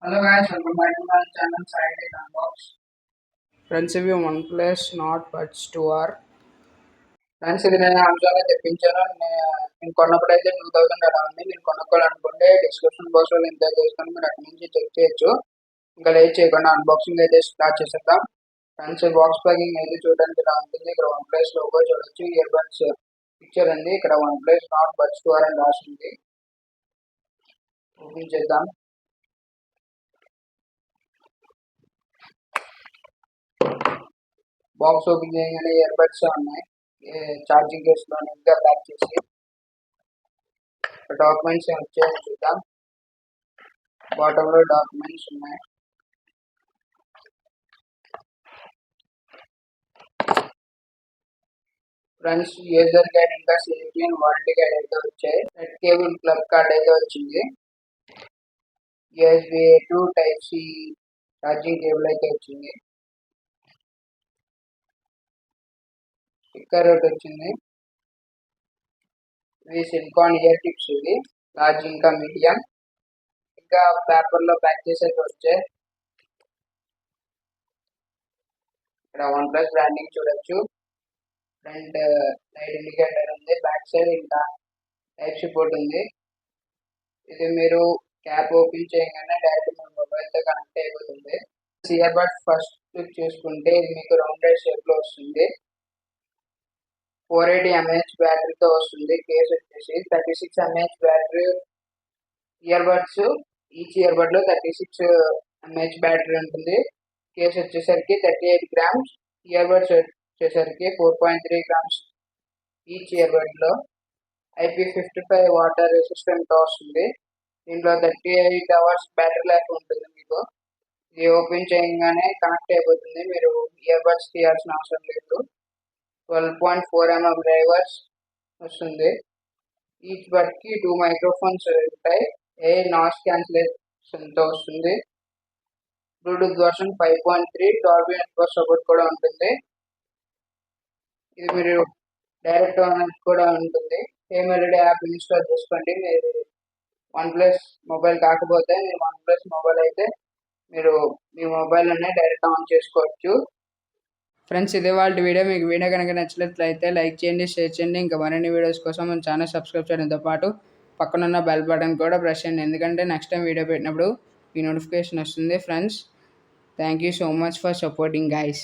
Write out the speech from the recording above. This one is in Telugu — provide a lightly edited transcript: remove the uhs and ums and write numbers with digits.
Hello guys, welcome back to my channel Scientific Unbox. Friends ఇవి OnePlus Nord Buds 2R. Friends ఇది నేను అమెజాన్లో తెప్పించాను. నేను కొన్నప్పుడు అయితే 2000 అలా ఉంది. మీరు కొనుక్కోవాలనుకుంటే డిస్క్రిప్షన్ బాక్స్లో లింక్ అయితే చేసుకొని మీరు అక్కడి నుంచి చెక్ చేయొచ్చు. ఇంకా లేట్ చేయకుండా అన్బాక్సింగ్ అయితే స్టార్ట్ చేసేద్దాం. ఫ్రెండ్స్ బాక్స్ ప్యాకింగ్ అయితే చూడడానికి ఇలా ఉంటుంది. ఇక్కడ OnePlus లోగో చూడొచ్చు. ఇయర్ బడ్స్ పిక్చర్ ఉంది. ఇక్కడ OnePlus Nord Buds 2R అని రాసింది. ఓపెన్ చేద్దాం. బాక్స్ ఓపెన్ చేయగానే ఇయర్ బడ్స్ ఉన్నాయి. ఛార్జింగ్ కేసులో ఇంకా ప్యాక్ చేసి డాక్యుమెంట్స్ వచ్చాయని చూద్దాం. బాటంలో డాక్యుమెంట్స్ ఉన్నాయి. ఫ్రెండ్స్ యూజర్ గైడ్ ఇంకా సేఫ్టీ అండ్ వారంటీ గైడ్ అయితే వచ్చాయి. నెట్ కేబుల్ ప్లగ్ కార్డ్ అయితే వచ్చింది. USB to type C charging cable అయితే వచ్చింది. స్టిక్కర్ ఒకటి వచ్చింది. ఇవి సిలికాన్ ఇయర్ టిప్స్. ఇవి లార్జ్ ఇంకా మీడియం. ఇంకా పేపర్లో ప్యాక్ చేసేది వచ్చాయి. ఇక్కడ OnePlus బ్రాండింగ్ చూడొచ్చు. ఫ్రంట్ లైట్ ఇండికేటర్ ఉంది. బ్యాక్ సైడ్ ఇంకా టైప్ సి పోర్ట్ ఉంది. ఇది మీరు క్యాప్ ఓపెన్ చేయగానే డైరెక్ట్ మీ మొబైల్తో కనెక్ట్ అయిపోతుంది. ఇయర్ బడ్ ఫస్ట్ చూసుకుంటే ఇది మీకు రౌండెడ్ షేప్లో వస్తుంది. 480 mAh బ్యాటరీతో వస్తుంది. కేస్ వచ్చేసి 36 mAh battery. Ear buds each ear bud లో 36 mAh బ్యాటరీ ఉంటుంది. కేస్ వచ్చేసరికి 38 grams. ఇయర్ బడ్స్ వచ్చేసరికి 4.3 grams ఈచ్ ఇయర్ బడ్ లో. IP55 వాటర్ రెసిస్టెంట్ తో వస్తుంది. దీంట్లో 38 hours బ్యాటరీ లైఫ్ ఉంటుంది. మీకు ఇది ఓపెన్ చేయగానే కనెక్ట్ అయిపోతుంది. మీరు ఇయర్ బడ్స్ తీయాల్సిన అవసరం లేదు. 12.4 mm డ్రైవర్స్ వస్తుంది. ఈచ్ బడ్ కి 2 మైక్రోఫోన్స్ ఉంటాయి. నాయిస్ క్యాన్సిలేషన్ తో వస్తుంది. Bluetooth version 5.3 Dolby network support కూడా ఉంటుంది. ఇది మీరు డైరెక్ట్ ఆన్ కూడా ఉంటుంది. AMLED యాప్ ఇన్స్టాల్ చేసుకోండి. మీరు OnePlus మొబైల్ కాకపోతే మీ OnePlus మొబైల్ అయితే మీరు మీ మొబైల్లోనే డైరెక్ట్ ఆన్ చేసుకోవచ్చు. ఫ్రెండ్స్ ఇదే వాళ్ళ వీడియో. మీకు వీడియో కనుక నచ్చినట్లయితే లైక్ చేయండి, షేర్ చేయండి. ఇంకా మరిన్ని వీడియోస్ కోసం మన ఛానల్ సబ్స్క్రైబ్ చేయడంతో పాటు పక్కనున్న బెల్ బటన్ కూడా ప్రెస్ చేయండి. ఎందుకంటే నెక్స్ట్ టైం వీడియో పెట్టినప్పుడు ఈ నోటిఫికేషన్ వస్తుంది. Friends thank you so much for supporting guys.